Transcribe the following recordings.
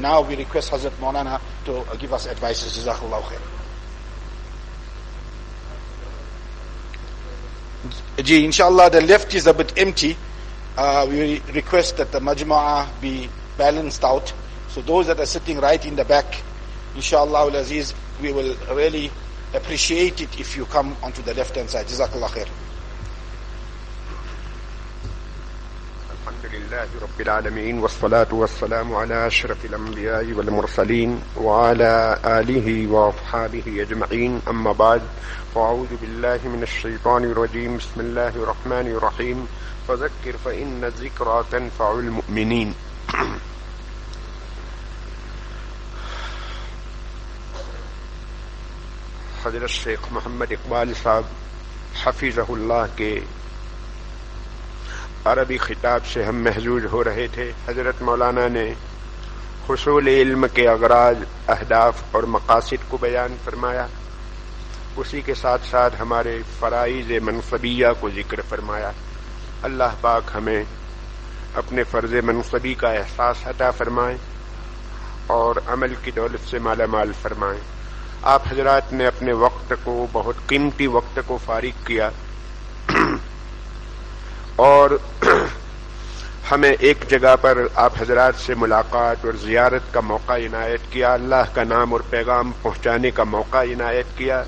now we request Hazrat Maulana to give us advices. Jazakallahu khair. Ji, inshallah, the left is a bit empty. We request that the majma'ah be balanced out. So those that are sitting right in the back, inshallah al-aziz, we will really appreciate it if you come onto the left hand side. Jazakallah khair. Alhamdulillahi Rabbil Alameen, wassalatu wassalamu ala ashrafil anbiya'i wal mursaleen wa ala alihi wa ashabihi ajma'een, amma ba'd. فأعوذ بالله من الشيطان الرجيم. بسم الله الرحمن الرحيم. فذكر فإن الذكرى تنفع المؤمنين. حضرت شیخ محمد اقبال صاحب حفظہ اللہ کے عربی خطاب سے ہم محظوظ ہو رہے تھے. حضرت مولانا نے حصول علم کے اغراض، اہداف اور مقاصد کو بیان فرمایا. اسی کے ساتھ ساتھ ہمارے فرائض منصبیہ کو ذکر فرمایا. اللہ پاک ہمیں اپنے فرض منصبی کا احساس عطا فرمائے اور عمل کی دولت سے مالا مال فرمائے. آپ حضرات نے اپنے وقت کو، بہت قیمتی وقت کو فارغ کیا اور ہمیں ایک جگہ پر آپ حضرات سے ملاقات اور زیارت کا موقع عنایت کیا. اللہ کا نام اور پیغام پہنچانے کا موقع عنایت کیا.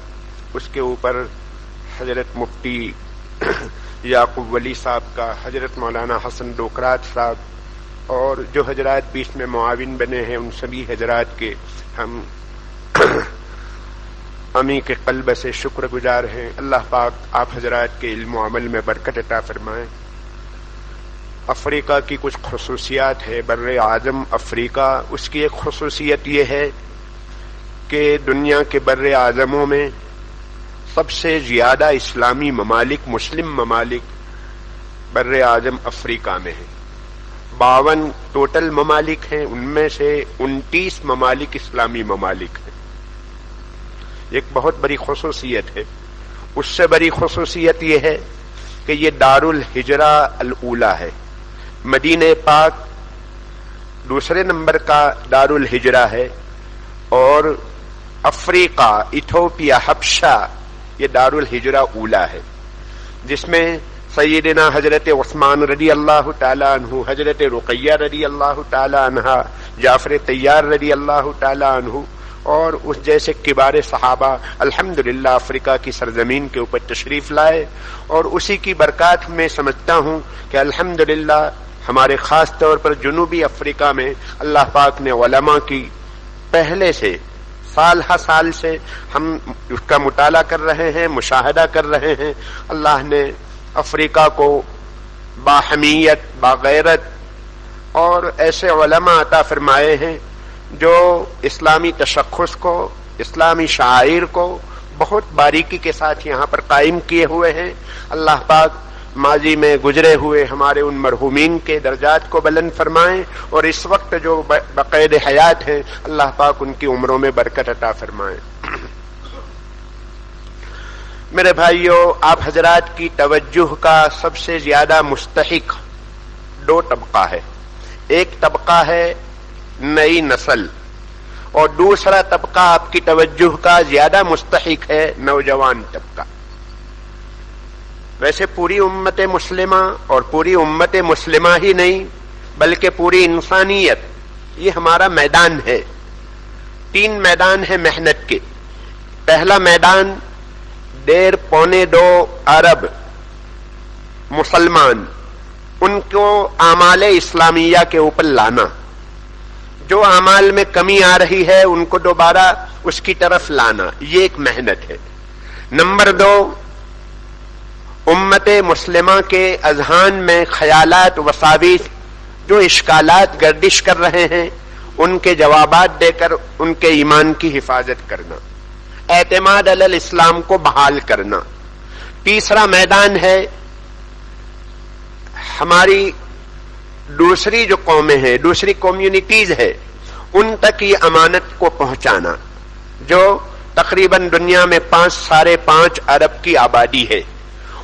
اس کے اوپر حضرت مفتی یعقوب ولی صاحب کا، حضرت مولانا حسن ڈوکرات صاحب اور جو حضرات بیچ میں معاون بنے ہیں، ان سبھی حضرات کے ہم امی کے قلب سے شکر گزار ہیں. اللہ پاک آپ حضرات کے علم و عمل میں برکت عطا فرمائیں. افریقہ کی کچھ خصوصیات ہے. بر اعظم افریقہ، اس کی ایک خصوصیت یہ ہے کہ دنیا کے بر اعظموں میں سب سے زیادہ اسلامی ممالک، مسلم ممالک بر اعظم افریقہ میں ہیں. 52 ٹوٹل ممالک ہیں، ان میں سے 29 ممالک اسلامی ممالک ہیں. ایک بہت بڑی خصوصیت ہے. اس سے بڑی خصوصیت یہ ہے کہ یہ دار الہجرہ الاولی ہے. مدینہ پاک دوسرے نمبر کا دار الہجرہ ہے اور افریقہ، ایتھوپیا، حبشہ یہ دار الہجرہ اولا ہے، جس میں سیدنا حضرت عثمان رضی اللہ تعالی عنہ، حضرت رقیہ رضی اللہ تعالی عنہا، جعفر طیار رضی اللہ تعالی عنہ اور اس جیسے کبار صحابہ الحمدللہ افریقہ کی سرزمین کے اوپر تشریف لائے. اور اسی کی برکات میں سمجھتا ہوں کہ الحمدللہ ہمارے خاص طور پر جنوبی افریقہ میں اللہ پاک نے علماء کی پہلے سے سال ہر سال سے ہم اس کا مطالعہ کر رہے ہیں، مشاہدہ کر رہے ہیں. اللہ نے افریقہ کو باحمیت، باغیرت اور ایسے علماء عطا فرمائے ہیں جو اسلامی تشخص کو، اسلامی شعائر کو بہت باریکی کے ساتھ یہاں پر قائم کیے ہوئے ہیں. اللہ پاک ماضی میں گزرے ہوئے ہمارے ان مرحومین کے درجات کو بلند فرمائیں اور اس وقت جو بقید حیات ہیں اللہ پاک ان کی عمروں میں برکت عطا فرمائیں. میرے بھائیو، آپ حضرات کی توجہ کا سب سے زیادہ مستحق 2 طبقہ ہے. ایک طبقہ ہے نئی نسل اور دوسرا طبقہ آپ کی توجہ کا زیادہ مستحق ہے نوجوان طبقہ. ویسے پوری امت مسلمہ اور پوری امت مسلمہ ہی نہیں بلکہ پوری انسانیت یہ ہمارا میدان ہے. 3 میدان ہیں محنت کے. پہلا میدان 1.5-2 ارب مسلمان، ان کو اعمال اسلامیہ کے اوپر لانا، جو اعمال میں کمی آ رہی ہے ان کو دوبارہ اس کی طرف لانا، یہ ایک محنت ہے. نمبر 2، امت مسلمہ کے اذہان میں خیالات، وساوس، جو اشکالات گردش کر رہے ہیں ان کے جوابات دے کر ان کے ایمان کی حفاظت کرنا، اعتماد علی الاسلام کو بحال کرنا. تیسرا میدان ہے ہماری دوسری جو قومیں ہیں، دوسری کمیونٹیز ہے، ان تک یہ امانت کو پہنچانا، جو تقریباً دنیا میں 5.5 ارب کی آبادی ہے.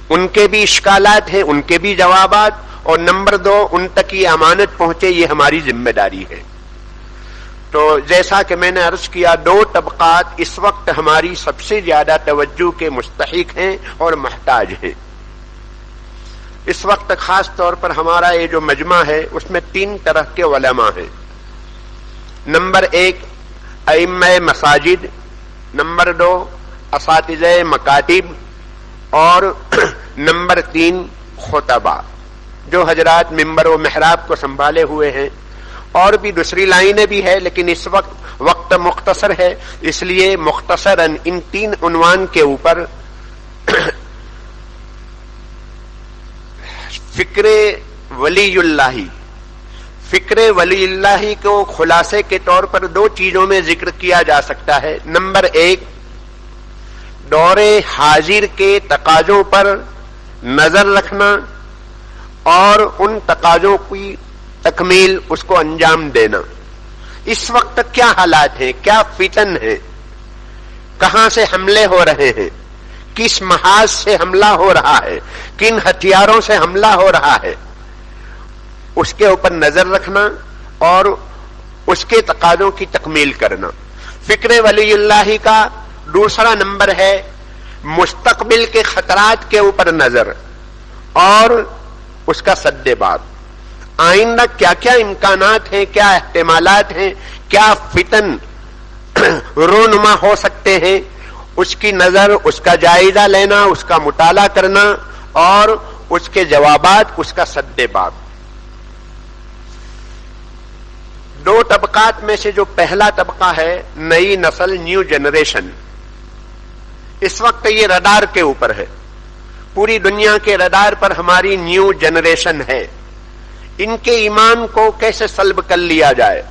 ان کے بھی اشکالات ہیں، ان کے بھی جوابات، اور نمبر 2 ان تک یہ امانت پہنچے، یہ ہماری ذمہ داری ہے. تو جیسا کہ میں نے عرض کیا، دو طبقات اس وقت ہماری سب سے زیادہ توجہ کے مستحق ہیں اور محتاج ہیں۔ اس وقت خاص طور پر ہمارا یہ جو مجمع ہے اس میں 3 طرح کے علماء ہیں۔ نمبر 1 ائمہ مساجد، نمبر 2 اساتذہ مکاتب، اور نمبر 3 خطباء، جو حضرات ممبر و محراب کو سنبھالے ہوئے ہیں۔ اور بھی دوسری لائنیں بھی ہے، لیکن اس وقت مختصر ہے، اس لیے مختصراً ان 3 عنوان کے اوپر فکر ولی اللہ کو خلاصے کے طور پر 2 چیزوں میں ذکر کیا جا سکتا ہے۔ نمبر 1 دور حاضر کے تقاضوں پر نظر رکھنا اور ان تقاضوں کی تکمیل، اس کو انجام دینا۔ اس وقت کیا حالات ہیں، کیا فتن ہیں، کہاں سے حملے ہو رہے ہیں، کس محاذ سے حملہ ہو رہا ہے، کن ہتھیاروں سے حملہ ہو رہا ہے، اس کے اوپر نظر رکھنا اور اس کے تقاضوں کی تکمیل کرنا۔ فکر ولی اللہ کا دوسرا نمبر ہے مستقبل کے خطرات کے اوپر نظر اور اس کا سد باب۔ آئندہ کیا کیا امکانات ہیں، کیا احتمالات ہیں، کیا فتن رونما ہو سکتے ہیں، اس کی نظر، اس کا جائزہ لینا، اس کا مطالعہ کرنا اور اس کے جوابات، اس کا سد باب۔ 2 طبقات میں سے جو پہلا طبقہ ہے نئی نسل، نیو جنریشن، اس وقت یہ رڈار کے اوپر ہے، پوری دنیا کے رڈار پر ہماری نیو جنریشن ہے۔ ان کے ایمان کو کیسے سلب کر لیا جائے،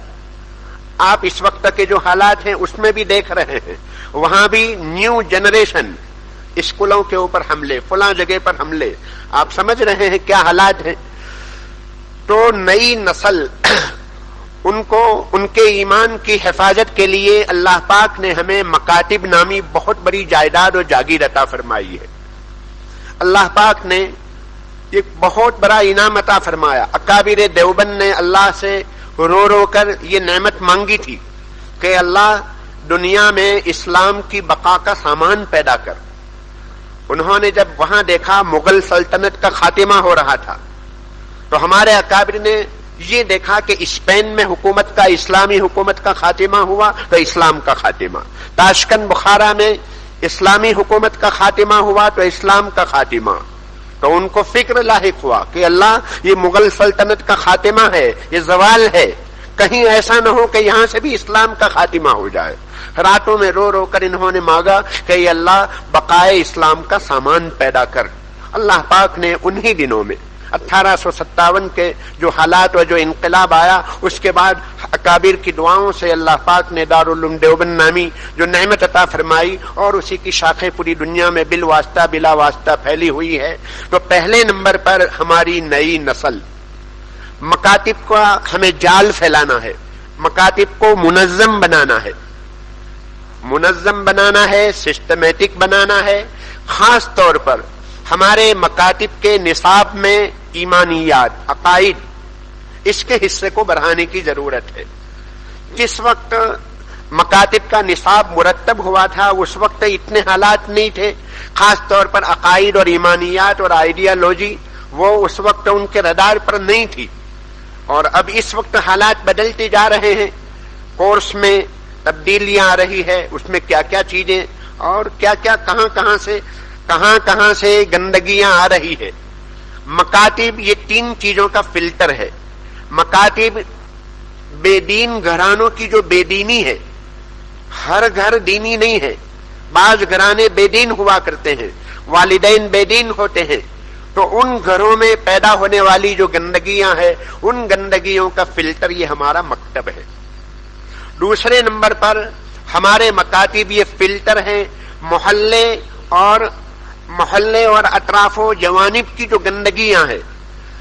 آپ اس وقت کے جو حالات ہیں اس میں بھی دیکھ رہے ہیں، وہاں بھی نیو جنریشن، اسکولوں کے اوپر حملے، فلاں جگہ پر حملے، آپ سمجھ رہے ہیں کیا حالات ہیں۔ تو نئی نسل، ان کو ان کے ایمان کی حفاظت کے لیے اللہ پاک نے ہمیں مکاتب نامی بہت بڑی جائیداد اور جاگیر عطا فرمائی ہے۔ اللہ پاک نے ایک بہت بڑا انعام عطا فرمایا۔ اکابر دیوبند نے اللہ سے رو رو کر یہ نعمت مانگی تھی کہ اللہ دنیا میں اسلام کی بقا کا سامان پیدا کر۔ انہوں نے جب وہاں دیکھا مغل سلطنت کا خاتمہ ہو رہا تھا، تو ہمارے اکابر نے یہ دیکھا کہ اسپین میں حکومت کا، اسلامی حکومت کا خاتمہ ہوا تو اسلام کا خاتمہ، تاشکند بخارا میں اسلامی حکومت کا خاتمہ ہوا تو اسلام کا خاتمہ۔ تو ان کو فکر لاحق ہوا کہ اللہ، یہ مغل سلطنت کا خاتمہ ہے، یہ زوال ہے، کہیں ایسا نہ ہو کہ یہاں سے بھی اسلام کا خاتمہ ہو جائے۔ راتوں میں رو رو کر انہوں نے مانگا کہ یہ اللہ بقائے اسلام کا سامان پیدا کر۔ اللہ پاک نے انہی دنوں میں 1857 کے جو حالات اور جو انقلاب آیا، اس کے بعد اکابر کی دعاؤں سے اللہ پاک نے دارالعلوم دیوبند نامی جو نعمت عطا فرمائی اور اسی کی شاخیں پوری دنیا میں بالواسطہ بلا واسطہ پھیلی ہوئی ہے۔ تو پہلے نمبر پر ہماری نئی نسل، مکاتب کا ہمیں جال پھیلانا ہے، مکاتب کو منظم بنانا ہے، منظم بنانا ہے، سسٹمیٹک بنانا ہے۔ خاص طور پر ہمارے مکاتب کے نصاب میں ایمانیات، عقائد، اس کے حصے کو بڑھانے کی ضرورت ہے۔ جس وقت مکاتب کا نصاب مرتب ہوا تھا اس وقت اتنے حالات نہیں تھے، خاص طور پر عقائد اور ایمانیات اور آئیڈیالوجی وہ اس وقت ان کے رڈار پر نہیں تھی، اور اب اس وقت حالات بدلتے جا رہے ہیں، کورس میں تبدیلیاں آ رہی ہے، اس میں کیا کیا چیزیں اور کیا کیا کہاں سے گندگیاں آ رہی ہے۔ مکاتب یہ 3 چیزوں کا فلٹر ہے۔ مکاتب بے دین گھرانوں کی جو بے دینی ہے، ہر گھر دینی نہیں ہے، بعض گھرانے بے دین ہوا کرتے ہیں، والدین بے دین ہوتے ہیں، تو ان گھروں میں پیدا ہونے والی جو گندگیاں ہیں، ان گندگیوں کا فلٹر یہ ہمارا مکتب ہے۔ دوسرے نمبر پر ہمارے مکاتب یہ فلٹر ہیں محلے اور اطراف و جوانب کی جو گندگیاں ہیں،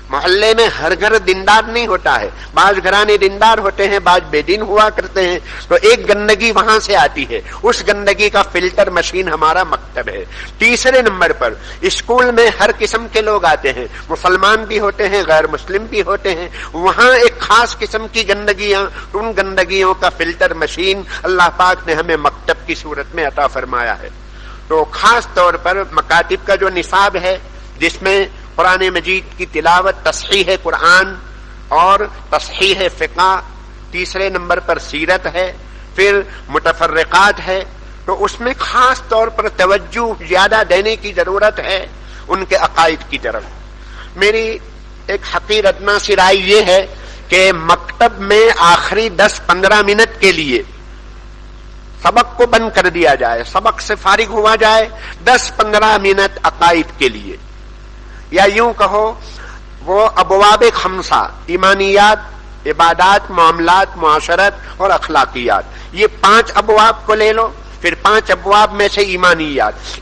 محلے میں ہر گھر دیندار نہیں ہوتا ہے، بعض گھرانے دیندار ہوتے ہیں، بعض بے دین ہوا کرتے ہیں، تو ایک گندگی وہاں سے آتی ہے، اس گندگی کا فلٹر مشین ہمارا مکتب ہے۔ تیسرے نمبر پر اسکول میں ہر قسم کے لوگ آتے ہیں، مسلمان بھی ہوتے ہیں، غیر مسلم بھی ہوتے ہیں، وہاں ایک خاص قسم کی گندگیاں، ان گندگیوں کا فلٹر مشین اللہ پاک نے ہمیں مکتب کی صورت میں عطا فرمایا ہے۔ تو خاص طور پر مکاتب کا جو نصاب ہے، جس میں قرآن مجید کی تلاوت، تصحیح قرآن اور تصحیح فقہ، تیسرے نمبر پر سیرت ہے، پھر متفرقات ہے، تو اس میں خاص طور پر توجہ زیادہ دینے کی ضرورت ہے ان کے عقائد کی طرف۔ میری ایک حقیر ادنیٰ سی رائے یہ ہے کہ مکتب میں آخری 10-15 منٹ کے لیے سبق کو بند کر دیا جائے، سبق سے فارغ ہوا جائے، 10-15 منٹ عقائد کے لیے، یا یوں کہو وہ ابواب خمسہ، ایمانیات، عبادات، معاملات، معاشرت اور اخلاقیات، یہ 5 ابواب کو لے لو، پھر 5 ابواب میں سے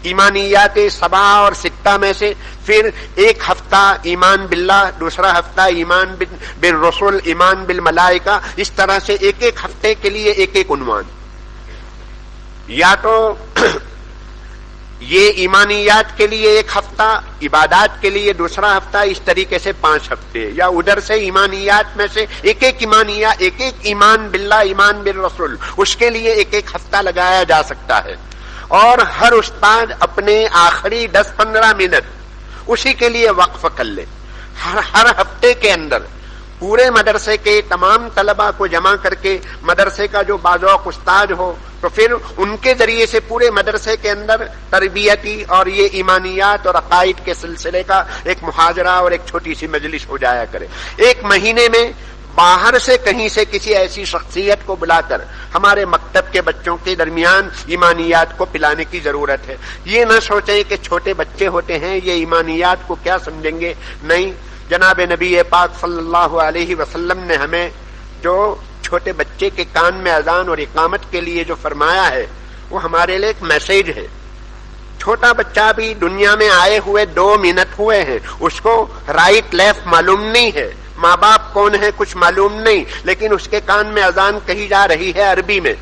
ایمانیات 7 اور 6 میں سے، پھر ایک ہفتہ ایمان باللہ، دوسرا ہفتہ ایمان بالرسول، ایمان بالملائکہ، اس طرح سے ایک ایک ہفتے کے لیے ایک ایک عنوان، یا تو یہ ایمانیات کے لیے ایک ہفتہ، عبادات کے لیے دوسرا ہفتہ، اس طریقے سے 5 ہفتے، یا ادھر سے ایمانیات میں سے ایک ایک ایمانیات، ایک ایک ایمان باللہ، ایمان بالرسول، اس کے لیے ایک ایک ہفتہ لگایا جا سکتا ہے۔ اور ہر استاد اپنے آخری 10-15 منٹ اسی کے لیے وقف کر لے، ہر ہفتے کے اندر پورے مدرسے کے تمام طلباء کو جمع کر کے، مدرسے کا جو باذوق استاد ہو، تو پھر ان کے ذریعے سے پورے مدرسے کے اندر تربیتی اور یہ ایمانیات اور عقائد کے سلسلے کا ایک محاضرہ اور ایک چھوٹی سی مجلس ہو جایا کرے۔ ایک مہینے میں باہر سے کہیں سے کسی ایسی شخصیت کو بلا کر ہمارے مکتب کے بچوں کے درمیان ایمانیات کو پلانے کی ضرورت ہے۔ یہ نہ سوچیں کہ چھوٹے بچے ہوتے ہیں، یہ ایمانیات کو کیا سمجھیں گے، نہیں، جناب نبی پاک صلی اللہ علیہ وسلم نے ہمیں جو چھوٹے بچے کے کان میں اذان اور اقامت کے لیے جو فرمایا ہے، وہ ہمارے لیے ایک میسج ہے۔ چھوٹا بچہ بھی دنیا میں آئے ہوئے 2 منٹ ہوئے ہیں، اس کو رائٹ لیفٹ معلوم نہیں ہے، ماں باپ کون ہے کچھ معلوم نہیں، لیکن اس کے کان میں اذان کہی جا رہی ہے عربی میں،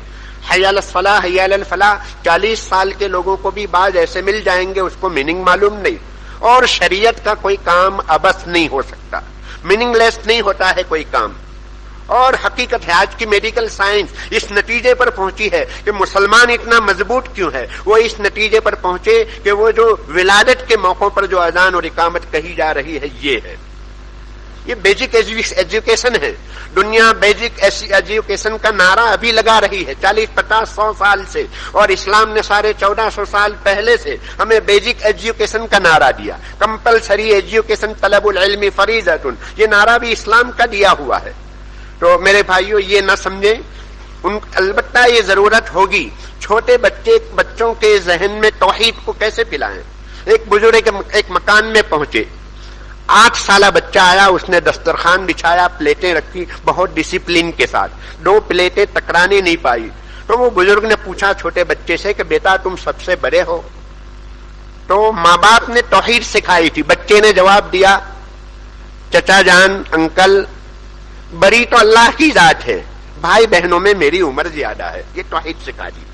حی علی الصلاح، حی علی الفلاح۔ 40 سال کے لوگوں کو بھی بعض ایسے مل جائیں گے اس کو میننگ معلوم نہیں۔ اور شریعت کا کوئی کام ابس نہیں ہو سکتا، میننگ لیس نہیں ہوتا ہے کوئی کام۔ اور حقیقت ہے آج کی میڈیکل سائنس اس نتیجے پر پہنچی ہے کہ مسلمان اتنا مضبوط کیوں ہے، وہ اس نتیجے پر پہنچے کہ وہ جو ولادت کے موقعوں پر جو اذان اور اقامت کہی جا رہی ہے، یہ ہے، یہ بیسک ایجوکیشن ہے۔ دنیا بیسک ایجوکیشن کا نعرہ ابھی لگا رہی ہے 40، 50، 100 سال سے، اور اسلام نے 1450 سال پہلے سے ہمیں بیسک ایجوکیشن کا نعرہ دیا۔ کمپلسری ایجوکیشن طلب العلم فریضۃ، یہ نعرہ بھی اسلام کا دیا ہوا ہے۔ تو میرے بھائیوں یہ نہ سمجھیں، البتہ یہ ضرورت ہوگی چھوٹے بچوں کے ذہن میں توحید کو کیسے پلائیں۔ ایک بزرگ ایک مکان میں پہنچے، 8 سالہ بچہ آیا، اس نے دسترخوان بچھایا، پلیٹیں رکھی بہت ڈسپلن کے ساتھ، 2 پلیٹیں ٹکرانے نہیں پائی۔ تو وہ بزرگ نے پوچھا چھوٹے بچے سے کہ بیٹا تم سب سے بڑے ہو؟ تو ماں باپ نے توحید سکھائی تھی، بچے نے جواب دیا چچا جان، انکل، بڑی تو اللہ کی ذات ہے، بھائی بہنوں میں میری عمر زیادہ ہے۔ یہ توحید سکھا دی،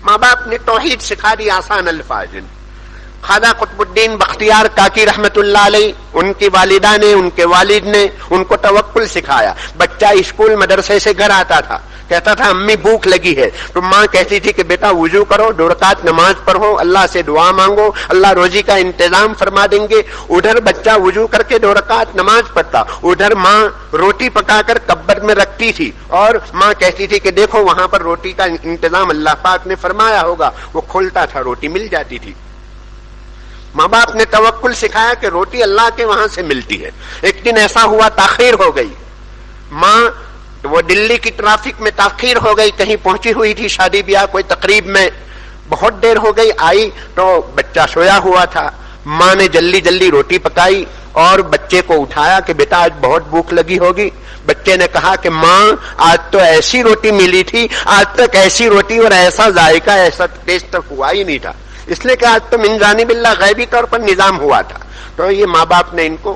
ماں باپ نے توحید سکھا دی آسان الفاظ۔ خواجہ قطب الدین بختیار کاکی رحمت اللہ علیہ، ان کی والدہ نے، ان کے والد نے ان کو توکل سکھایا۔ بچہ اسکول مدرسے سے گھر آتا تھا، کہتا تھا امی بھوک لگی ہے، تو ماں کہتی تھی کہ بیٹا وضو کرو، 2 رکعت نماز پڑھو، اللہ سے دعا مانگو، اللہ روزی کا انتظام فرما دیں گے۔ ادھر بچہ وضو کر کے 2 رکعت نماز پڑھتا، ادھر ماں روٹی پکا کر کبر میں رکھتی تھی، اور ماں کہتی تھی کہ دیکھو وہاں پر روٹی کا انتظام اللہ پاک نے فرمایا ہوگا، وہ کھولتا تھا، روٹی مل جاتی تھی۔ ماں باپ نے توکل سکھایا کہ روٹی اللہ کے وہاں سے ملتی ہے۔ ایک دن ایسا ہوا تاخیر ہو گئی، ماں وہ دلی کی ٹریفک میں تاخیر ہو گئی، کہیں پہنچی ہوئی تھی شادی بیاہ کوئی تقریب میں، بہت دیر ہو گئی، آئی تو بچہ سویا ہوا تھا۔ ماں نے جلدی روٹی پکائی اور بچے کو اٹھایا کہ بیٹا آج بہت بھوک لگی ہوگی۔ بچے نے کہا کہ ماں آج تو ایسی روٹی ملی تھی، آج تک ایسی روٹی اور ایسا ذائقہ، ایسا ٹیسٹ ہوا ہی نہیں تھا، اس لیے کہ آج تو من جانب اللہ غیبی طور پر نظام ہوا تھا۔ تو یہ ماں باپ نے ان کو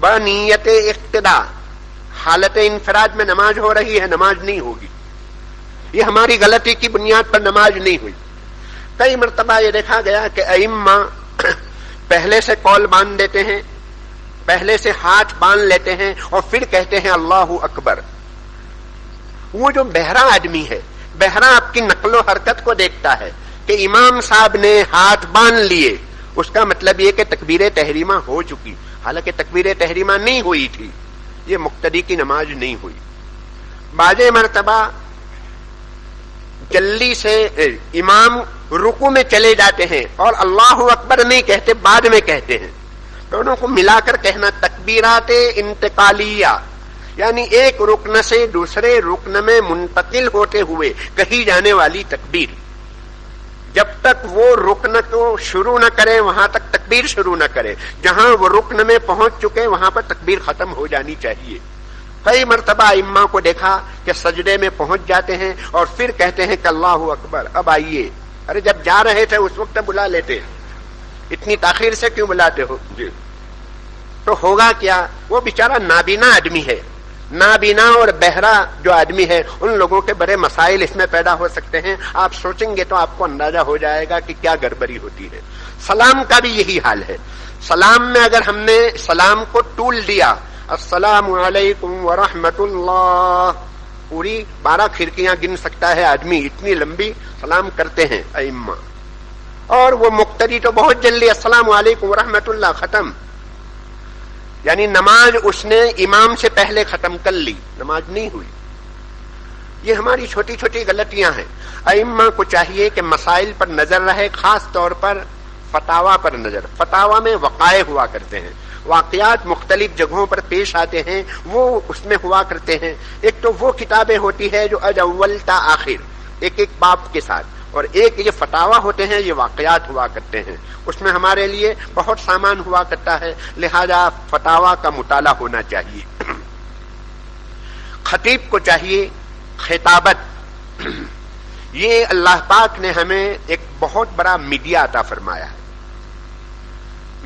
بنیت اقتدا، حالت انفراد میں نماز ہو رہی ہے، نماز نہیں ہوگی. یہ ہماری غلطی کی بنیاد پر نماز نہیں ہوئی. کئی مرتبہ یہ دیکھا گیا کہ ائمہ پہلے سے قول باندھ دیتے ہیں، پہلے سے ہاتھ باندھ لیتے ہیں اور پھر کہتے ہیں اللہ اکبر. وہ جو بہرا آدمی ہے، بہرا آپ کی نقل و حرکت کو دیکھتا ہے کہ امام صاحب نے ہاتھ باندھ لیے، اس کا مطلب یہ کہ تکبیر تحریمہ ہو چکی، حالانکہ تکبیر تحریمہ نہیں ہوئی تھی. یہ مقتدی کی نماز نہیں ہوئی. بعض مرتبہ جلدی سے امام رکوع میں چلے جاتے ہیں اور اللہ اکبر نہیں کہتے، بعد میں کہتے ہیں. دونوں کو ملا کر کہنا تکبیرات انتقالیہ، یعنی ایک رکن سے دوسرے رکن میں منتقل ہوتے ہوئے کہی جانے والی تکبیر. جب تک وہ رکن کو شروع نہ کرے وہاں تک تکبیر شروع نہ کرے، جہاں وہ رکن میں پہنچ چکے وہاں پر تکبیر ختم ہو جانی چاہیے. کئی مرتبہ ائمہ کو دیکھا کہ سجدے میں پہنچ جاتے ہیں اور پھر کہتے ہیں کہ اللہ اکبر. اب آئیے، ارے جب جا رہے تھے اس وقت بلا لیتے، اتنی تاخیر سے کیوں بلاتے ہو؟ جی تو ہوگا کیا؟ وہ بیچارہ نابینا آدمی ہے. نابینا اور بہرا جو آدمی ہے، ان لوگوں کے بڑے مسائل اس میں پیدا ہو سکتے ہیں. آپ سوچیں گے تو آپ کو اندازہ ہو جائے گا کہ کیا گڑبڑی ہوتی ہے. سلام کا بھی یہی حال ہے. سلام میں اگر ہم نے سلام کو طول دیا، السلام علیکم ورحمۃ اللہ، پوری 12 کھڑکیاں گن سکتا ہے آدمی، اتنی لمبی سلام کرتے ہیں ائمہ. اور وہ مقتدی تو بہت جلدی السلام علیکم ورحمۃ اللہ ختم، یعنی نماز اس نے امام سے پہلے ختم کر لی، نماز نہیں ہوئی. یہ ہماری چھوٹی چھوٹی غلطیاں ہیں. ائمہ کو چاہیے کہ مسائل پر نظر رہے، خاص طور پر فتاوا پر نظر. فتاوا میں وقائع ہوا کرتے ہیں، واقعات مختلف جگہوں پر پیش آتے ہیں، وہ اس میں ہوا کرتے ہیں. ایک تو وہ کتابیں ہوتی ہے جو از اول تا آخر ایک ایک باب کے ساتھ، اور ایک یہ فتاوا ہوتے ہیں، یہ واقعات ہوا کرتے ہیں. اس میں ہمارے لیے بہت سامان ہوا کرتا ہے، لہذا فتاوا کا مطالعہ ہونا چاہیے. خطیب کو چاہیے خطابت. یہ اللہ پاک نے ہمیں ایک بہت بڑا میڈیا عطا فرمایا ہے.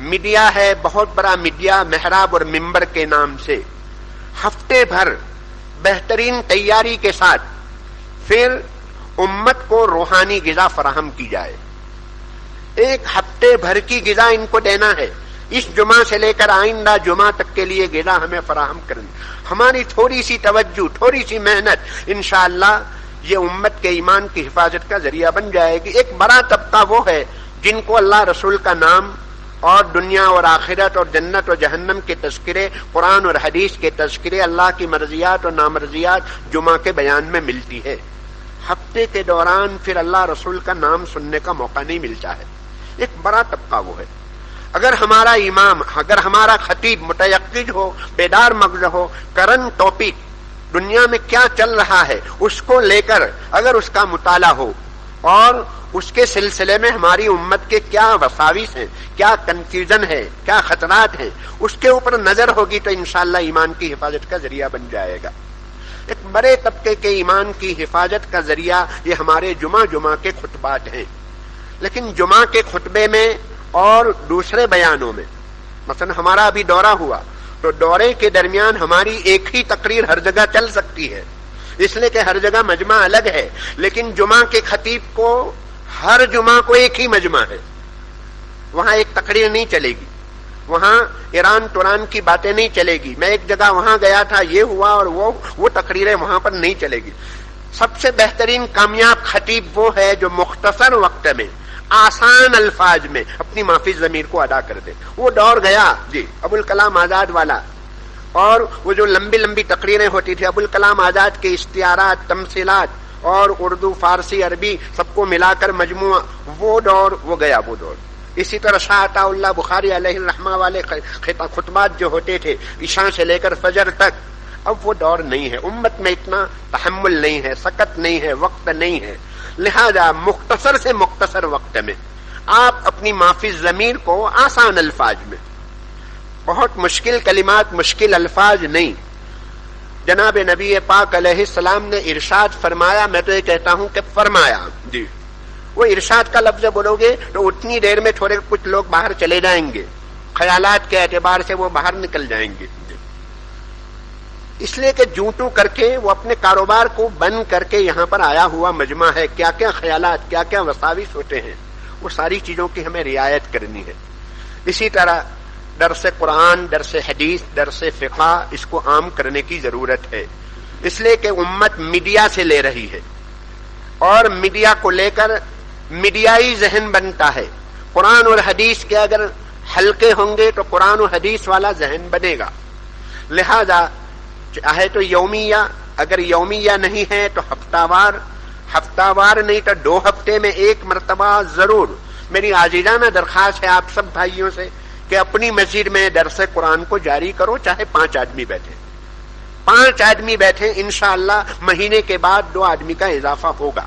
میڈیا ہے بہت بڑا میڈیا، محراب اور منبر کے نام سے. ہفتے بھر بہترین تیاری کے ساتھ پھر امت کو روحانی غذا فراہم کی جائے. ایک ہفتے بھر کی غذا ان کو دینا ہے. اس جمعہ سے لے کر آئندہ جمعہ تک کے لیے غذا ہمیں فراہم کرنی. ہماری تھوڑی سی توجہ، تھوڑی سی محنت، انشاءاللہ یہ امت کے ایمان کی حفاظت کا ذریعہ بن جائے گی. ایک بڑا طبقہ وہ ہے جن کو اللہ رسول کا نام اور دنیا اور آخرت اور جنت اور جہنم کے تذکرے، قرآن اور حدیث کے تذکرے، اللہ کی مرضیات اور نامرضیات جمعہ کے بیان میں ملتی ہے. ہفتے کے دوران پھر اللہ رسول کا نام سننے کا موقع نہیں ملتا ہے. ایک بڑا طبقہ وہ ہے. اگر ہمارا امام، اگر ہمارا خطیب متیقظ ہو، بیدار مغز ہو، کرنٹ ٹاپک دنیا میں کیا چل رہا ہے اس کو لے کر اگر اس کا مطالعہ ہو اور اس کے سلسلے میں ہماری امت کے کیا وساوس ہیں، کیا کنفیوژن ہے، کیا خطرات ہیں، اس کے اوپر نظر ہوگی تو انشاءاللہ ایمان کی حفاظت کا ذریعہ بن جائے گا. ایک بڑے طبقے کے ایمان کی حفاظت کا ذریعہ یہ ہمارے جمعہ کے خطبات ہیں. لیکن جمعہ کے خطبے میں اور دوسرے بیانوں میں، مثلا ہمارا ابھی دورہ ہوا تو دورے کے درمیان ہماری ایک ہی تقریر ہر جگہ چل سکتی ہے، اس لیے کہ ہر جگہ مجمع الگ ہے. لیکن جمعہ کے خطیب کو ہر جمعہ کو ایک ہی مجمع ہے، وہاں ایک تقریر نہیں چلے گی، وہاں ایران توران کی باتیں نہیں چلے گی. میں ایک جگہ وہاں گیا تھا، یہ ہوا، اور وہ تقریریں وہاں پر نہیں چلے گی. سب سے بہترین کامیاب خطیب وہ ہے جو مختصر وقت میں آسان الفاظ میں اپنی معافی ضمیر کو ادا کر دے. وہ دور گیا جی ابوالکلام آزاد والا، اور وہ جو لمبی لمبی تقریریں ہوتی تھی، ابوالکلام آزاد کے اشتہارات، تمثیلات اور اردو، فارسی، عربی سب کو ملا کر مجموعہ، وہ دور وہ گیا وہ دور. اسی طرح شاہ عطا اللہ بخاری علیہ الرحمہ والے خطبات جو ہوتے تھے عشاء سے لے کر فجر تک، اب وہ دور نہیں ہے. امت میں اتنا تحمل نہیں ہے، سکت نہیں ہے، وقت نہیں ہے. لہذا مختصر سے مختصر وقت میں آپ اپنی معافی ضمیر کو آسان الفاظ میں، بہت مشکل کلمات، مشکل الفاظ نہیں. جناب نبی پاک علیہ السلام نے ارشاد فرمایا، میں تو یہ کہتا ہوں کہ فرمایا جی. وہ ارشاد کا لفظ بولو گے تو اتنی دیر میں تھوڑے کچھ لوگ باہر چلے جائیں گے، خیالات کے اعتبار سے وہ باہر نکل جائیں گے. اس لیے کہ جوں کر کے وہ اپنے کاروبار کو بند کر کے یہاں پر آیا ہوا مجمع ہے. کیا کیا خیالات، کیا کیا وساوس ہوتے ہیں، وہ ساری چیزوں کی ہمیں رعایت کرنی ہے. اسی طرح درس قرآن، درس حدیث، درس فقہ، اس کو عام کرنے کی ضرورت ہے. اس لیے کہ امت میڈیا سے لے رہی ہے اور میڈیا کو لے کر میڈیائی ذہن بنتا ہے. قرآن اور حدیث کے اگر حلقے ہوں گے تو قرآن و حدیث والا ذہن بنے گا. لہذا چاہے تو یومیہ، اگر یومیہ نہیں ہے تو ہفتہ وار نہیں تو 2 ہفتے میں 1 مرتبہ ضرور. میری عاجزانہ درخواست ہے آپ سب بھائیوں سے کہ اپنی مسجد میں درس قرآن کو جاری کرو، چاہے 5 آدمی بیٹھے، 5 آدمی بیٹھے، انشاءاللہ مہینے کے بعد 2 آدمی کا اضافہ ہوگا.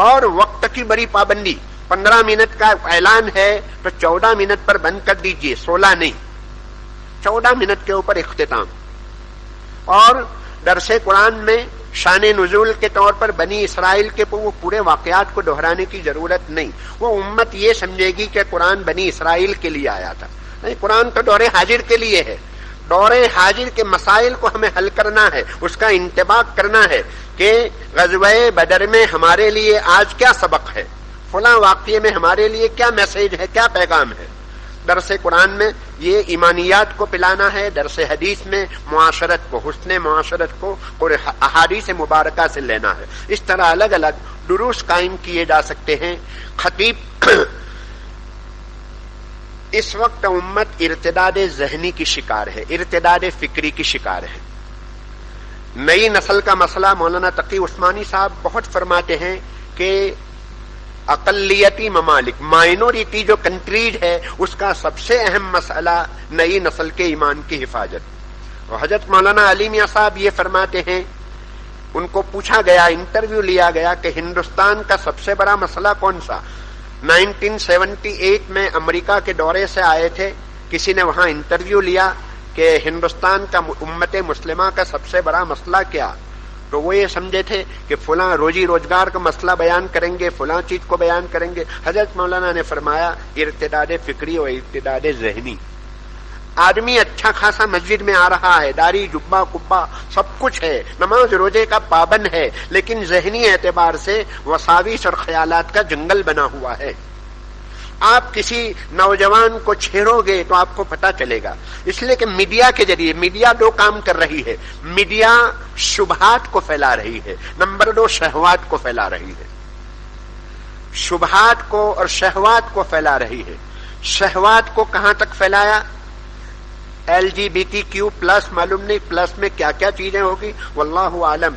اور وقت کی بڑی پابندی، 15 منٹ کا اعلان ہے تو 14 منٹ پر بند کر دیجئے، 16 نہیں، 14 منٹ کے اوپر اختتام. اور درس قرآن میں شان نزول کے طور پر بنی اسرائیل کے وہ پورے واقعات کو دہرانے کی ضرورت نہیں. وہ امت یہ سمجھے گی کہ قرآن بنی اسرائیل کے لیے آیا تھا. نہیں، قرآن تو دور حاضر کے لیے ہے. دور حاضر کے مسائل کو ہمیں حل کرنا ہے، اس کا انتباہ کرنا ہے کہ غزوہ بدر میں ہمارے لیے آج کیا سبق ہے، فلاں واقعے میں ہمارے لیے کیا میسج ہے، کیا پیغام ہے. درس قرآن میں یہ ایمانیات کو پلانا ہے، درس حدیث میں معاشرت کو، حسن معاشرت کو اور احادیث مبارکہ سے لینا ہے. اس طرح الگ الگ دروس قائم کیے جا سکتے ہیں. خطیب اس وقت امت ارتداد ذہنی کی شکار ہے، ارتداد فکری کی شکار ہے. نئی نسل کا مسئلہ مولانا تقی عثمانی صاحب بہت فرماتے ہیں کہ اقلیتی ممالک، مائنورٹی جو کنٹریز ہے، اس کا سب سے اہم مسئلہ نئی نسل کے ایمان کی حفاظت. اور حضرت مولانا علی میاں صاحب یہ فرماتے ہیں، ان کو پوچھا گیا، انٹرویو لیا گیا کہ ہندوستان کا سب سے بڑا مسئلہ کون سا. 1978 میں امریکہ کے دورے سے آئے تھے، کسی نے وہاں انٹرویو لیا کہ ہندوستان کا امت مسلمہ کا سب سے بڑا مسئلہ کیا. تو وہ یہ سمجھے تھے کہ فلاں روزی روزگار کا مسئلہ بیان کریں گے، فلاں چیز کو بیان کریں گے. حضرت مولانا نے فرمایا ارتداد فکری اور ارتداد ذہنی. آدمی اچھا خاصا مسجد میں آ رہا ہے، داڑھی جبہ کبا سب کچھ ہے، نماز روزے کا پابند ہے، لیکن ذہنی اعتبار سے وساوس اور خیالات کا جنگل بنا ہوا ہے. آپ کسی نوجوان کو چھیڑو گے تو آپ کو پتہ چلے گا. اس لیے کہ میڈیا کے ذریعے، میڈیا 2 کام کر رہی ہے. میڈیا شبہات کو پھیلا رہی ہے، نمبر 2 شہوات کو پھیلا رہی ہے. شبہات کو اور شہوات کو پھیلا رہی ہے. شہوات کو کہاں تک پھیلایا؟ LGBTQ+ معلوم نہیں پلس میں کیا کیا چیزیں ہوگی، واللہ عالم.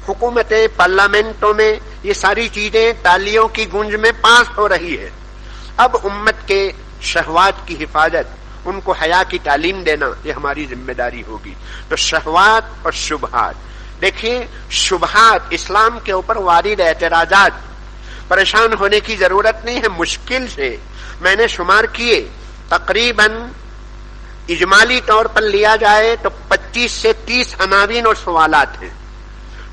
حکومتیں، پارلیمنٹوں میں یہ ساری چیزیں تالیوں کی گونج میں پاس ہو رہی ہے. اب امت کے شہوات کی حفاظت، ان کو حیا کی تعلیم دینا، یہ ہماری ذمہ داری ہوگی. تو شہوات اور شبہات، دیکھیے شبہات اسلام کے اوپر وارد اعتراضات، پریشان ہونے کی ضرورت نہیں ہے. مشکل سے میں نے شمار کیے، تقریباً اجمالی طور پر لیا جائے تو 25 سے 30 عناوین اور سوالات ہیں.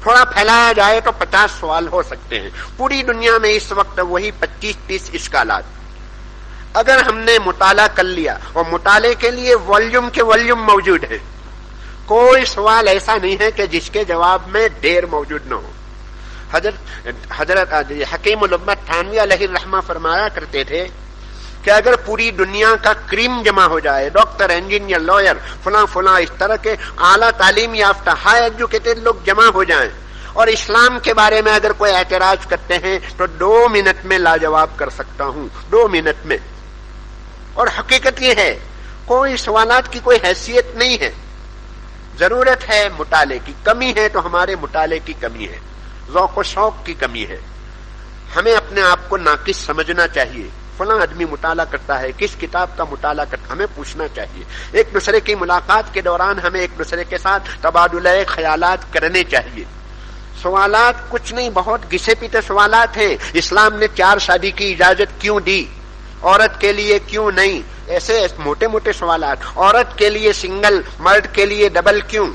تھوڑا پھیلایا جائے تو 50 سوال ہو سکتے ہیں. پوری دنیا میں اس وقت وہی 25-30 اشکالات. اگر ہم نے مطالعہ کر لیا، اور مطالعے کے لیے والیوم کے والیوم موجود ہیں، کوئی سوال ایسا نہیں ہے کہ جس کے جواب میں دیر موجود نہ ہو. حضرت حکیم الامت تھانوی علیہ الرحمہ فرمایا کرتے تھے کہ اگر پوری دنیا کا کریم جمع ہو جائے، ڈاکٹر، انجینئر، لائر، فلاں فلاں اس طرح کے اعلیٰ تعلیم یافتہ ہائی ایجوکیٹڈ لوگ جمع ہو جائیں اور اسلام کے بارے میں اگر کوئی اعتراض کرتے ہیں تو 2 منٹ میں لاجواب کر سکتا ہوں، 2 منٹ میں. اور حقیقت یہ ہے کوئی سوالات کی کوئی حیثیت نہیں ہے. ضرورت ہے مطالعے کی، کمی ہے تو ہمارے مطالعے کی کمی ہے، ذوق و شوق کی کمی ہے. ہمیں اپنے آپ کو ناقص سمجھنا چاہیے. فلاں آدمی مطالعہ کرتا ہے، کس کتاب کا مطالعہ کرتا، ہمیں پوچھنا چاہیے. ایک دوسرے کی ملاقات کے دوران ہمیں ایک دوسرے کے ساتھ تبادلہ خیالات کرنے چاہیے. سوالات کچھ نہیں، بہت گھسے پیٹے سوالات ہیں. اسلام نے 4 شادی کی اجازت کیوں دی، عورت کے لیے کیوں نہیں، ایسے موٹے موٹے سوالات. عورت کے لیے سنگل، مرد کے لیے ڈبل کیوں.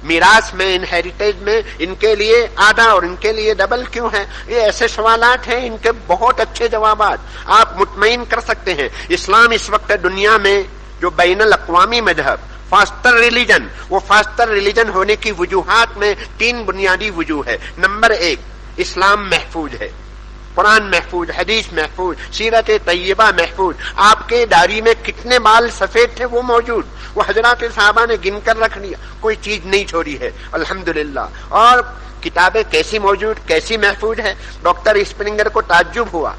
میراث میں، انہیریٹیج میں ان کے لیے آدھا اور ان کے لیے ڈبل کیوں ہے؟ یہ ایسے سوالات ہیں، ان کے بہت اچھے جوابات آپ مطمئن کر سکتے ہیں۔ اسلام اس وقت دنیا میں جو بین الاقوامی مذہب، فاسٹر ریلیجن، وہ فاسٹر ریلیجن ہونے کی وجوہات میں 3 بنیادی وجوہ ہے۔ نمبر 1، اسلام محفوظ ہے، قرآن محفوظ، حدیث محفوظ، سیرت طیبہ محفوظ۔ آپ کے داڑھی میں کتنے بال سفید تھے وہ موجود، وہ حضرات صحابہ نے گن کر رکھ لیا، کوئی چیز نہیں چھوڑی ہے الحمدللہ۔ اور کتابیں کیسی موجود، کیسی محفوظ ہے۔ ڈاکٹر اسپرنگر کو تعجب ہوا،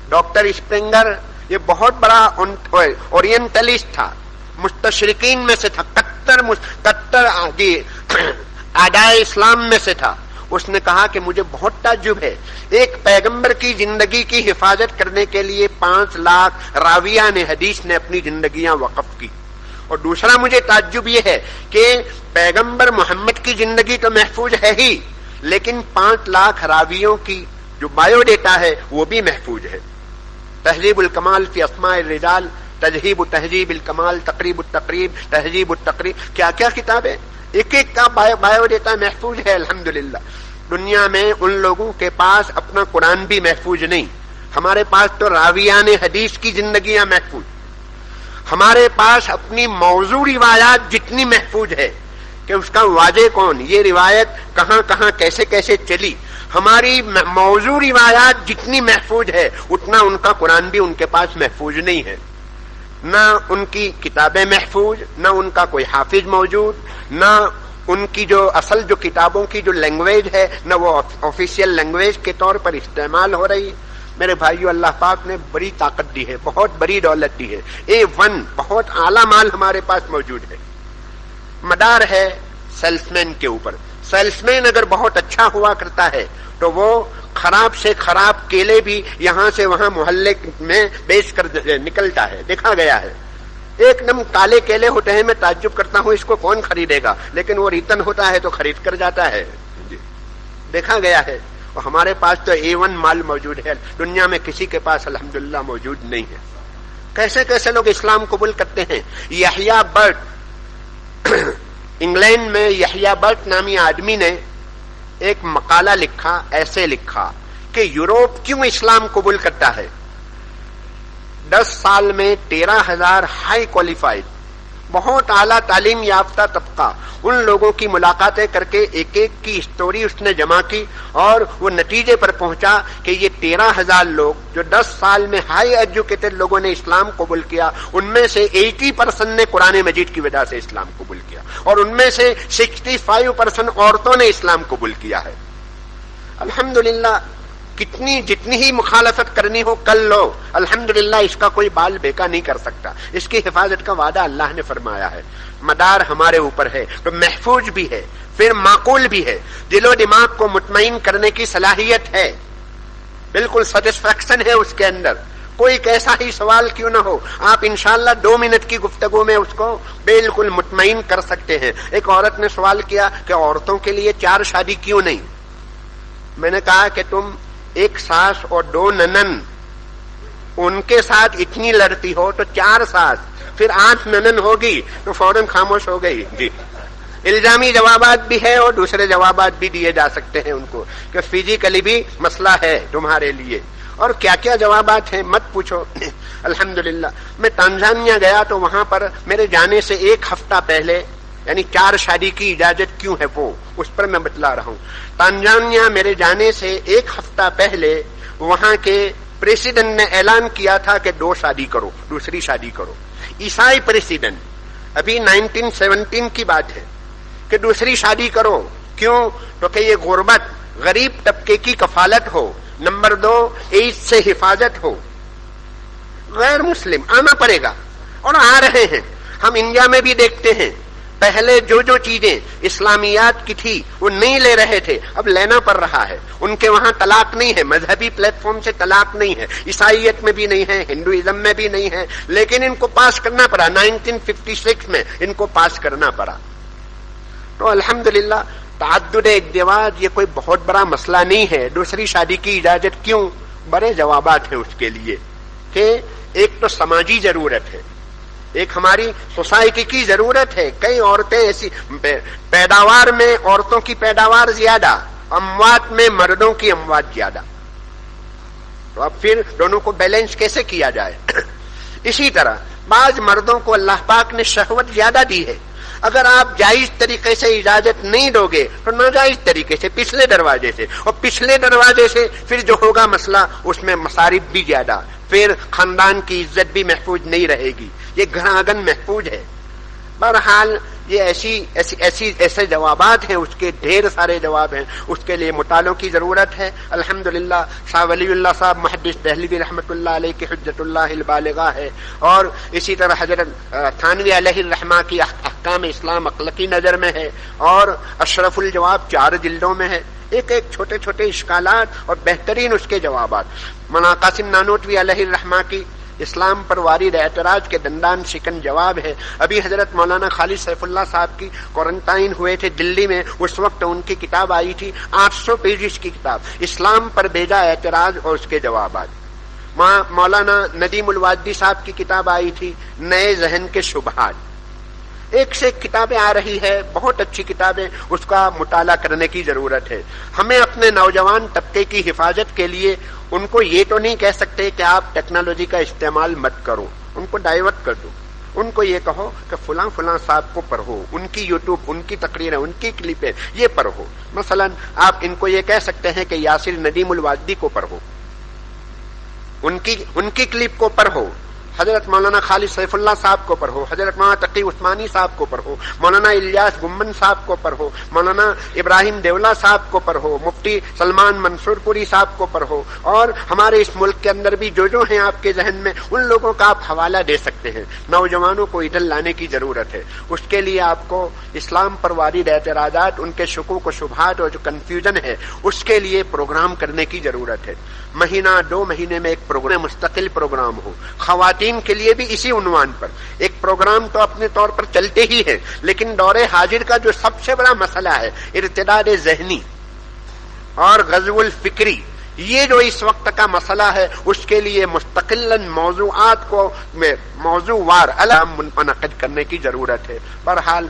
ڈاکٹر اسپرنگر یہ بہت بڑا اورینٹلسٹ تھا، مستشرقین میں سے تھا، کٹر اعدائے اسلام میں سے تھا۔ اس نے کہا کہ مجھے بہت تعجب ہے، ایک پیغمبر کی زندگی کی حفاظت کرنے کے لیے 5 لاکھ راویان حدیث نے اپنی زندگیاں وقف کی۔ اور دوسرا مجھے تعجب یہ ہے کہ پیغمبر محمد کی زندگی تو محفوظ ہے ہی، لیکن 5 لاکھ راویوں کی جو بایو ڈیٹا ہے وہ بھی محفوظ ہے۔ تہذیب الکمال فی اسماء الرجال، تہذیب تہذیب الکمال، تقریب التقریب، تہذیب التقریب، کیا کیا کتابیں، ایک ایک کا بایو ڈیٹا محفوظ ہے الحمدللہ۔ دنیا میں ان لوگوں کے پاس اپنا قرآن بھی محفوظ نہیں، ہمارے پاس تو راویان حدیث کی زندگیاں محفوظ، ہمارے پاس اپنی موضوع روایات جتنی محفوظ ہے کہ اس کا واجہ کون، یہ روایت کہاں کہاں کیسے کیسے چلی، ہماری موضوع روایات جتنی محفوظ ہے اتنا ان کا قرآن بھی ان کے پاس محفوظ نہیں ہے۔ نہ ان کی کتابیں محفوظ، نہ ان کا کوئی حافظ موجود، نہ ان کی جو اصل جو کتابوں کی جو لینگویج ہے نہ وہ آفیشیل لینگویج کے طور پر استعمال ہو رہی ہے۔ میرے بھائیو، اللہ پاک نے بڑی طاقت دی ہے، بہت بڑی دولت دی ہے، A1 بہت اعلیٰ مال ہمارے پاس موجود ہے۔ مدار ہے سیلس مین کے اوپر۔ سیلس مین اگر بہت اچھا ہوا کرتا ہے تو وہ خراب سے خراب کیلے بھی یہاں سے وہاں محلے میں بیچ کر نکلتا ہے، دیکھا گیا ہے۔ ایک دم کالے کیلے ہوتے ہیں، میں تعجب کرتا ہوں اس کو کون خریدے گا، لیکن وہ ریتن ہوتا ہے تو خرید کر جاتا ہے، دیکھا گیا ہے۔ اور ہمارے پاس تو A1 مال موجود ہے، دنیا میں کسی کے پاس الحمدللہ موجود نہیں ہے۔ کیسے کیسے لوگ اسلام قبول کرتے ہیں۔ یحییٰ برٹ، انگلینڈ میں یحییٰ برٹ نامی آدمی نے ایک مقالہ لکھا، ایسے لکھا کہ یورپ کیوں اسلام قبول کرتا ہے۔ 10 سال میں 13,000 ہائی کوالیفائڈ، بہت اعلیٰ تعلیم یافتہ طبقہ، ان لوگوں کی ملاقاتیں کر کے ایک ایک کی اسٹوری اس نے جمع کی اور وہ نتیجے پر پہنچا کہ یہ 13,000 لوگ جو 10 سال میں ہائی ایجوکیٹڈ لوگوں نے اسلام قبول کیا، ان میں سے 80% نے قرآن مجید کی وجہ سے اسلام قبول کیا اور ان میں سے 65% عورتوں نے اسلام قبول کیا ہے۔ الحمدللہ، جتنی ہی مخالفت کرنی ہو کر لو، الحمدللہ اس کا کوئی بال بیکا نہیں کر سکتا، اس کی حفاظت کا وعدہ اللہ نے فرمایا ہے۔ مدار ہمارے اوپر ہے تو محفوظ بھی ہے، پھر معقول بھی ہے، دل و دماغ کو مطمئن کرنے کی صلاحیت ہے، بالکل سیٹسفیکشن ہے اس کے اندر۔ کوئی کیسا ہی سوال کیوں نہ ہو، آپ انشاءاللہ 2 منٹ کی گفتگو میں اس کو بالکل مطمئن کر سکتے ہیں۔ ایک عورت نے سوال کیا کہ عورتوں کے لیے 4 شادی کیوں نہیں؟ میں نے کہا کہ تم 1 ساس اور 2 ننن ان کے ساتھ اتنی لڑتی ہو تو 4 ساس پھر 8 ننن ہوگی تو فوراً خاموش ہو گئی۔ جی، الزامی جوابات بھی ہے اور دوسرے جوابات بھی دیے جا سکتے ہیں ان کو کہ فزیکلی بھی مسئلہ ہے تمہارے لیے، اور کیا کیا جوابات ہیں مت پوچھو۔ الحمدللہ میں تنزانیہ گیا تو وہاں پر میرے جانے سے 1 ہفتہ پہلے، یعنی 4 شادی کی اجازت کیوں ہے وہ اس پر میں بتلا رہا ہوں۔ تنزانیہ میرے جانے سے 1 ہفتہ پہلے وہاں کے پریزیڈنٹ نے اعلان کیا تھا کہ 2 شادی کرو، دوسری شادی کرو۔ عیسائی پریزیڈنٹ، ابھی 1917 کی بات ہے کہ دوسری شادی کرو۔ کیوں؟ تو کہ یہ غربت، غریب طبقے کی کفالت ہو، نمبر 2 ایڈز سے حفاظت ہو۔ غیر مسلم آنا پڑے گا اور آ رہے ہیں، ہم انڈیا میں بھی دیکھتے ہیں، پہلے جو چیزیں اسلامیات کی تھی وہ نہیں لے رہے تھے، اب لینا پڑ رہا ہے۔ ان کے وہاں طلاق نہیں ہے، مذہبی پلیٹ فارم سے طلاق نہیں ہے، عیسائیت میں بھی نہیں ہے، ہندوازم میں بھی نہیں ہے، لیکن ان کو پاس کرنا پڑا، 1956 میں ان کو پاس کرنا پڑا۔ تو الحمدللہ تعدد ازدواج یہ کوئی بہت بڑا مسئلہ نہیں ہے۔ دوسری شادی کی اجازت کیوں؟ بڑے جوابات ہیں اس کے لیے کہ ایک تو سماجی ضرورت ہے، ایک ہماری سوسائٹی کی ضرورت ہے. کئی عورتیں ایسی پیداوار میں عورتوں کی پیداوار زیادہ، اموات میں مردوں کی اموات زیادہ. تو اب پھر دونوں کو بیلنس کیسے کیا جائے؟ اسی طرح بعض مردوں کو اللہ پاک نے شہوت زیادہ دی ہے. اگر آپ جائز طریقے سے اجازت نہیں دو گے تو ناجائز طریقے سے پچھلے دروازے سے، اور پچھلے دروازے سے پھر جو ہوگا مسئلہ اس میں مصارف بھی زیادہ، پھر خاندان کی عزت بھی محفوظ نہیں رہے گی. یہ گھر آنگن محفوظ ہے. بہرحال یہ ایسے جوابات ہیں، اس کے ڈھیر سارے جواب ہیں. اس کے لیے مطالعوں کی ضرورت ہے. الحمدللہ شاہ ولی اللہ صاحب محدث دہلوی رحمۃ اللہ علیہ کی حجت اللہ البالغہ ہے، اور اسی طرح حضرت تھانوی علیہ الرحمہ کی احکام اسلام اخلاقی نظر میں ہے، اور اشرف الجواب 4 جلدوں میں ہے. ایک ایک چھوٹے چھوٹے اشکالات اور بہترین اس کے جوابات. مولانا قاسم نانوتوی علیہ الرحمہ کی اسلام پر وارد اعتراض کے دندان شکن جواب ہے. ابھی حضرت مولانا خالد سیف اللہ صاحب کی کوارنٹائن ہوئے تھے دلی میں، اس وقت ان کی کتاب آئی تھی 800 پیجز کی کتاب، اسلام پر بھیجا اعتراض اور اس کے جوابات. مولانا ندیم الوادی صاحب کی کتاب آئی تھی نئے ذہن کے شبہات. ایک سے ایک کتابیں آ رہی ہے، بہت اچھی کتابیں، اس کا مطالعہ کرنے کی ضرورت ہے. ہمیں اپنے نوجوان طبقے کی حفاظت کے لیے ان کو یہ تو نہیں کہہ سکتے کہ آپ ٹیکنالوجی کا استعمال مت کرو، ان کو ڈائیورٹ کر دو. ان کو یہ کہو کہ فلاں فلاں صاحب کو پڑھو، ان کی یوٹیوب، ان کی تقریریں، ان کی کلپیں یہ پڑھو. مثلا آپ ان کو یہ کہہ سکتے ہیں کہ یاسر ندیم الوادی کو پڑھو، ان کی کلپ کو پڑھو، حضرت مولانا خالد سیف اللہ صاحب کو پڑھو، حضرت مولانا تقی عثمانی صاحب کو پڑھو، مولانا الیاس گمن صاحب کو پڑھو، مولانا ابراہیم دیولا صاحب کو پڑھو، مفتی سلمان منصور پوری صاحب کو پڑھو، اور ہمارے اس ملک کے اندر بھی جو ہیں آپ کے ذہن میں ان لوگوں کا آپ حوالہ دے سکتے ہیں. نوجوانوں کو ادھر لانے کی ضرورت ہے. اس کے لیے آپ کو اسلام پر وارد اعتراضات، ان کے شکوک و شبہات اور جو کنفیوژن ہے اس کے لیے پروگرام کرنے کی ضرورت ہے. مہینہ 2 مہینے میں ایک پروگرام، مستقل پروگرام ہو. خواتین کے لیے بھی اسی عنوان پر ایک پروگرام تو اپنے طور پر چلتے ہی ہے، لیکن دور حاضر کا جو سب سے بڑا مسئلہ ہے ارتداد ذہنی اور غزو الفکری، یہ جو اس وقت کا مسئلہ ہے اس کے لیے مستقل موضوعات کو موضوع وار الگ منعقد کرنے کی ضرورت ہے. بہرحال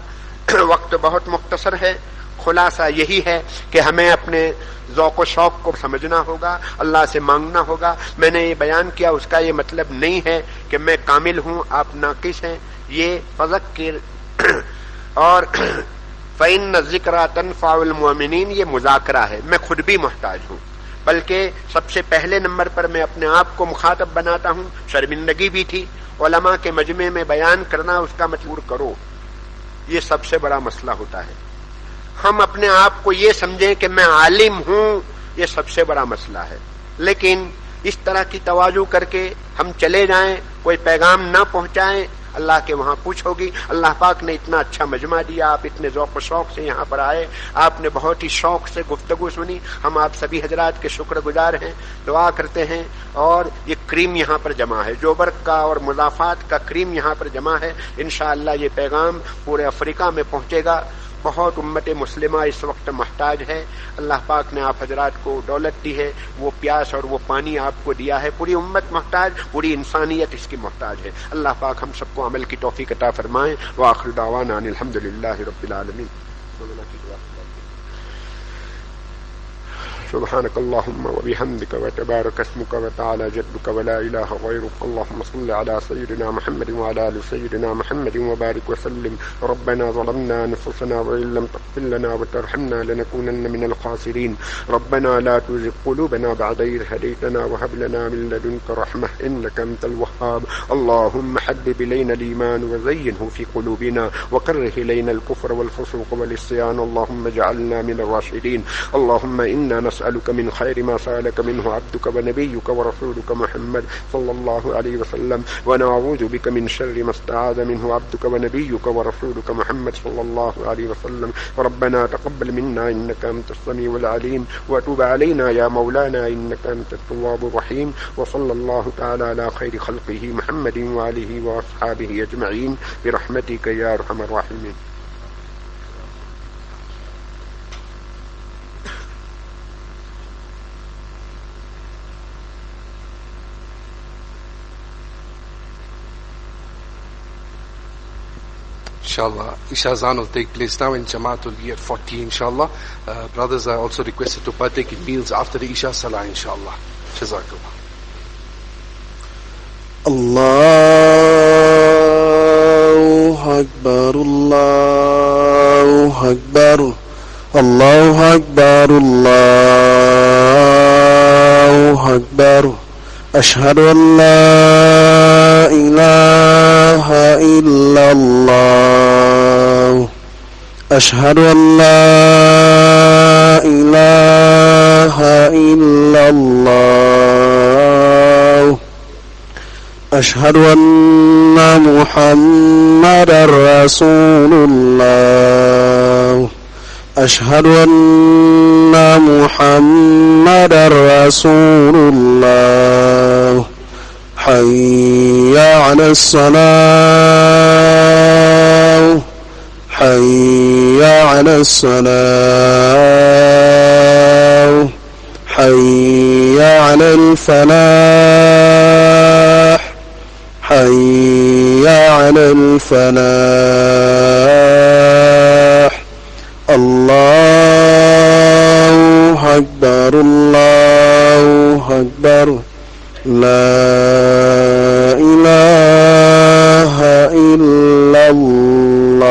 وقت بہت مختصر ہے. خلاصہ یہی ہے کہ ہمیں اپنے ذوق و شوق کو سمجھنا ہوگا، اللہ سے مانگنا ہوگا. میں نے یہ بیان کیا، اس کا یہ مطلب نہیں ہے کہ میں کامل ہوں آپ ناقص ہیں. یہ فذکر اور فإن الذکریٰ تنفع المؤمنین، یہ مذاکرہ ہے. میں خود بھی محتاج ہوں، بلکہ سب سے پہلے نمبر پر میں اپنے آپ کو مخاطب بناتا ہوں. شرمندگی بھی تھی. علماء کے مجمع میں بیان کرنا، اس کا مجبور کرو، یہ سب سے بڑا مسئلہ ہوتا ہے. ہم اپنے آپ کو یہ سمجھیں کہ میں عالم ہوں، یہ سب سے بڑا مسئلہ ہے. لیکن اس طرح کی تواضع کر کے ہم چلے جائیں، کوئی پیغام نہ پہنچائیں، اللہ کے وہاں پوچھ ہوگی. اللہ پاک نے اتنا اچھا مجمع دیا، آپ اتنے ذوق و شوق سے یہاں پر آئے، آپ نے بہت ہی شوق سے گفتگو سنی. ہم آپ سبھی حضرات کے شکر گزار ہیں، دعا کرتے ہیں. اور یہ کریم یہاں پر جمع ہے، جوبر کا اور مضافات کا کریم یہاں پر جمع ہے. انشاءاللہ یہ پیغام پورے افریقہ میں پہنچے گا. بہت امت مسلمہ اس وقت محتاج ہے. اللہ پاک نے آپ حضرات کو دولت دی ہے، وہ پیاس اور وہ پانی آپ کو دیا ہے. پوری امت محتاج، پوری انسانیت اس کی محتاج ہے. اللہ پاک ہم سب کو عمل کی توفیق عطا فرمائیں. وآخر دعوانا ان الحمدللہ رب العالمین. سبحانك اللهم وبحمدك وتبارك اسمك وتعالى جدك ولا إله غيرك. اللهم صل على سيدنا محمد وعلى آل سيدنا محمد وبارك وسلم. ربنا ظلمنا أنفسنا وإن لم تغفر لنا وترحمنا لنكونن من الخاسرين. ربنا لا تزغ قلوبنا بعد إذ هديتنا وهب لنا من لدنك رحمة إنك أنت الوهاب. اللهم حبب إلينا الإيمان وزينه في قلوبنا وكره إلينا الكفر والفسوق والعصيان. اللهم اجعلنا من الراشدين. اللهم إنا نسألك من خير ما سألك منه عبدك ونبيك ورسولك محمد صلى الله عليه وسلم، ونعوذ بك من شر ما استعاذ منه عبدك ونبيك ورسولك محمد صلى الله عليه وسلم. ربنا تقبل منا إنك أنت السميع العليم وتب علينا يا مولانا إنك أنت التواب الرحيم. وصلى الله تعالى على خير خلقه محمد وآله وأصحابه أجمعين برحمتك يا أرحم الراحمين. Inshallah, Isha Azan will take place now and Jamaat will be at 40, inshallah. Brothers are also requested to partake in meals after the Isha Salah, inshallah. Jazakallah. Allahu Akbar, Allahu Akbar, Allahu Akbar, Allahu Akbar. Ashhadu an la ilaha illallah. Ashhadu an la ilaha illallah. أشهد أن محمدا رسول الله. أشهد أن محمدا رسول الله. حي على الصلاة. حي على الصلاة. حي على الفلاح. حي على الفلاح. الله أكبر، الله أكبر. لا إله إلا الله.